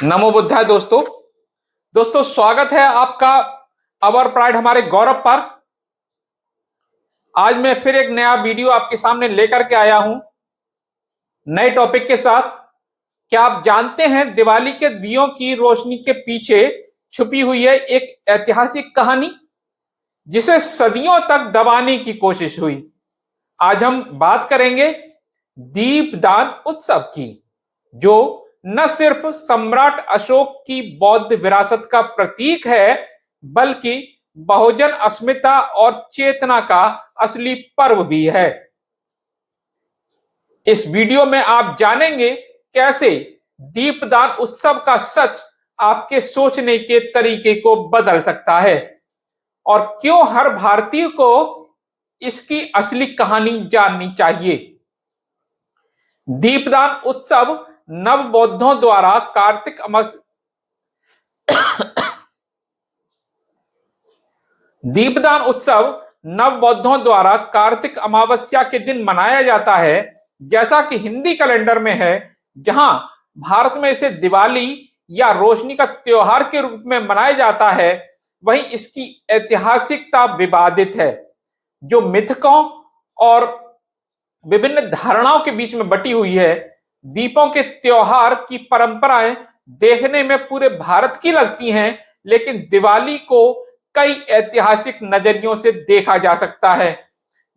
नमो बुद्धाय दोस्तों स्वागत है आपका अवर प्राइड हमारे गौरव पर। आज मैं फिर एक नया वीडियो आपके सामने लेकर के आया हूं नए टॉपिक के साथ। क्या आप जानते हैं दिवाली के दियों की रोशनी के पीछे छुपी हुई है एक ऐतिहासिक कहानी जिसे सदियों तक दबाने की कोशिश हुई। आज हम बात करेंगे दीपदान उत्सव की, जो न सिर्फ सम्राट अशोक की बौद्ध विरासत का प्रतीक है बल्कि बहुजन अस्मिता और चेतना का असली पर्व भी है। इस वीडियो में आप जानेंगे कैसे दीपदान उत्सव का सच आपके सोचने के तरीके को बदल सकता है और क्यों हर भारतीय को इसकी असली कहानी जाननी चाहिए। दीपदान उत्सव नव बौद्धों द्वारा दीपदान उत्सव नव बौद्धों द्वारा कार्तिक अमावस्या के दिन मनाया जाता है, जैसा कि हिंदी कैलेंडर में है। जहां भारत में इसे दिवाली या रोशनी का त्योहार के रूप में मनाया जाता है, वहीं इसकी ऐतिहासिकता विवादित है, जो मिथकों और विभिन्न धारणाओं के बीच में बटी हुई है। दीपों के त्योहार की परंपराएं देखने में पूरे भारत की लगती हैं, लेकिन दिवाली को कई ऐतिहासिक नजरियों से देखा जा सकता है।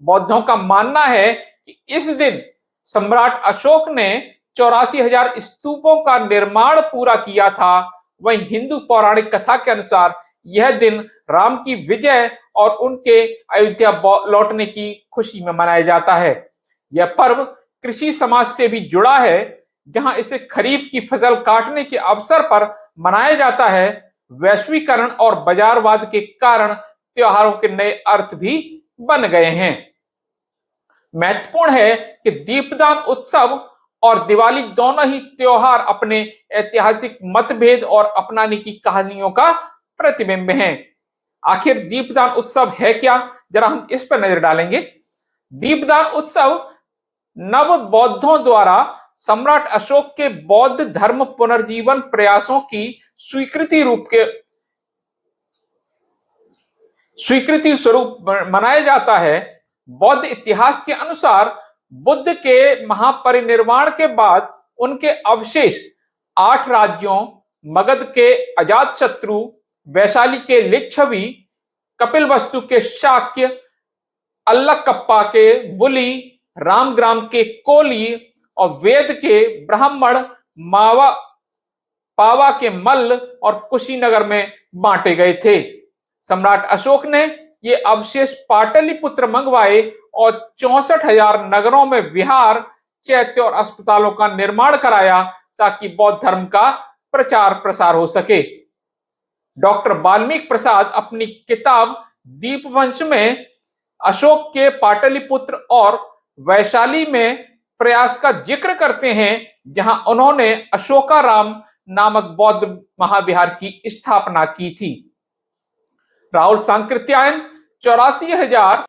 बौद्धों का मानना है कि इस दिन सम्राट अशोक ने 84,000 स्तूपों का निर्माण पूरा किया था। वहीं हिंदू पौराणिक कथा के अनुसार यह दिन राम की विजय और उनके अयोध्या लौटने की खुशी में मनाया जाता है। यह पर्व कृषि समाज से भी जुड़ा है, जहां इसे खरीफ की फसल काटने के अवसर पर मनाया जाता है। वैश्वीकरण और बाजारवाद के कारण त्योहारों के नए अर्थ भी बन गए हैं। महत्वपूर्ण है कि दीपदान उत्सव और दिवाली दोनों ही त्योहार अपने ऐतिहासिक मतभेद और अपनाने की कहानियों का प्रतिबिंब हैं। आखिर दीपदान उत्सव है क्या, जरा हम इस पर नजर डालेंगे। दीपदान उत्सव नव बौद्धों द्वारा सम्राट अशोक के बौद्ध धर्म पुनर्जीवन प्रयासों की स्वीकृति स्वरूप मनाया जाता है। बौद्ध इतिहास के अनुसार बुद्ध के महापरिनिर्वाण के बाद उनके अवशेष 8 राज्यों मगध के अजातशत्रु, वैशाली के लिच्छवी, कपिलवस्तु के शाक्य, अल्लकप्पा के बुली, रामग्राम के कोली और वेद के ब्राह्मण, पावा के मल्ल और कुशीनगर में बांटे गए थे। सम्राट अशोक ने ये अवशेष पाटलिपुत्र मंगवाए और 64,000 नगरों में विहार, चैत्य और अस्पतालों का निर्माण कराया ताकि बौद्ध धर्म का प्रचार प्रसार हो सके। डॉक्टर वाल्मीकि प्रसाद अपनी किताब दीपवंश में अशोक के पाटलिपुत्र और वैशाली में प्रयास का जिक्र करते हैं, जहां उन्होंने अशोकाराम नामक बौद्ध महाविहार की स्थापना की थी। राहुल सांकृत्यायन 84,000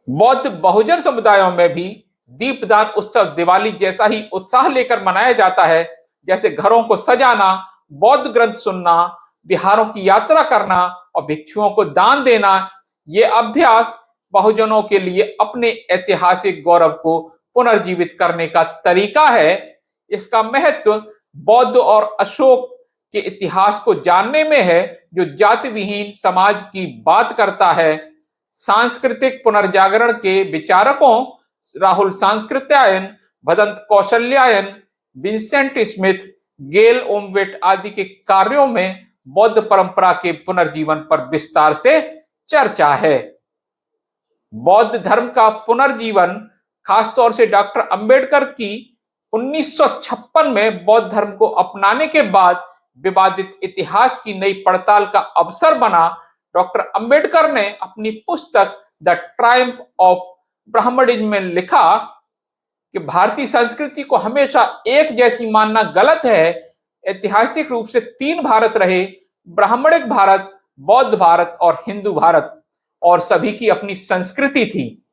बौद्ध बहुजन समुदायों में भी दीपदान उत्सव दिवाली जैसा ही उत्साह लेकर मनाया जाता है, जैसे घरों को सजाना, बौद्ध ग्रंथ सुनना, बिहारों की यात्रा करना और भिक्षुओं को दान देना। ये अभ्यास बहुजनों के लिए अपने ऐतिहासिक गौरव को पुनर्जीवित करने का तरीका है। इसका महत्व बौद्ध और अशोक के इतिहास को जानने में है, जो जाति विहीन समाज की बात करता है। सांस्कृतिक पुनर्जागरण के विचारकों राहुल सांकृत्यायन, भदंत कौशल्यायन, विंसेंट स्मिथ, गेल ओमवेट आदि के कार्यों में बौद्ध परंपरा के पुनर्जीवन पर विस्तार से चर्चा है। बौद्ध धर्म का पुनर्जीवन, खासतौर से डॉक्टर अंबेडकर की 1956 में बौद्ध धर्म को अपनाने के बाद विवादित इतिहास की नई पड़ताल का अवसर बना। डॉक्टर अंबेडकर ने अपनी पुस्तक द ट्रायम्फ ऑफ ब्राह्मणिज्म में लिखा कि भारतीय संस्कृति को हमेशा एक जैसी मानना गलत है। ऐतिहासिक रूप से 3 भारत रहे, ब्राह्मणिक भारत, बौद्ध भारत और हिंदू भारत, और सभी की अपनी संस्कृति थी।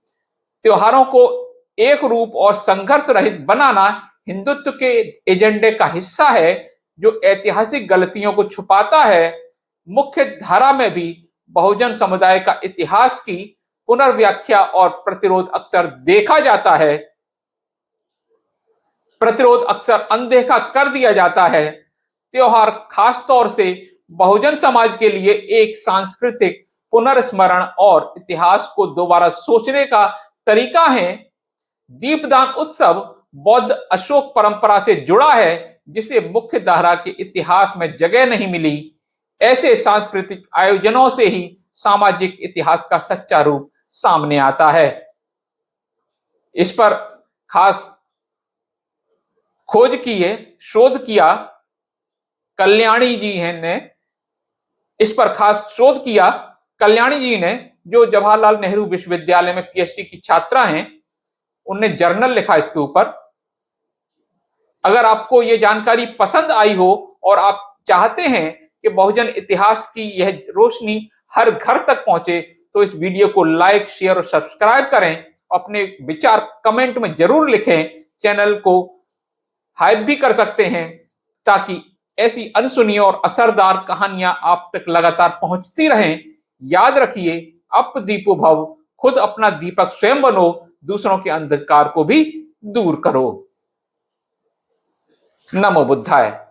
त्योहारों को एक रूप और संघर्ष रहित बनाना हिंदुत्व के एजेंडे का हिस्सा है। जो ऐतिहासिक गलतियों को छुपाता है। मुख्य धारा में भी बहुजन समुदाय का इतिहास की पुनर्व्याख्या और प्रतिरोध अक्सर देखा जाता है, प्रतिरोध अक्सर अनदेखा कर दिया जाता है। त्योहार खास तौर से बहुजन समाज के लिए एक सांस्कृतिक पुनर्स्मरण और इतिहास को दोबारा सोचने का तरीका है। दीपदान उत्सव बौद्ध अशोक परंपरा से जुड़ा है, जिसे मुख्य धारा के इतिहास में जगह नहीं मिली। ऐसे सांस्कृतिक आयोजनों से ही सामाजिक इतिहास का सच्चा रूप सामने आता है। इस पर खास खोज की है, शोध किया कल्याणी जी ने, इस पर खास शोध किया कल्याणी जी ने, जो जवाहरलाल नेहरू विश्वविद्यालय में पीएचडी की छात्रा हैं। उनने जर्नल लिखा इसके ऊपर। अगर आपको यह जानकारी पसंद आई हो और आप चाहते हैं कि बहुजन इतिहास की यह रोशनी हर घर तक पहुंचे, तो इस वीडियो को लाइक, शेयर और सब्सक्राइब करें। अपने विचार कमेंट में जरूर लिखें। चैनल को हाइप भी कर सकते हैं, ताकि ऐसी अनसुनी और असरदार कहानियां आप तक लगातार पहुंचती रहें। याद रखिए, अप दीपो भव, खुद अपना दीपक स्वयं बनो, दूसरों के अंधकार को भी दूर करो। नमो बुद्धाय।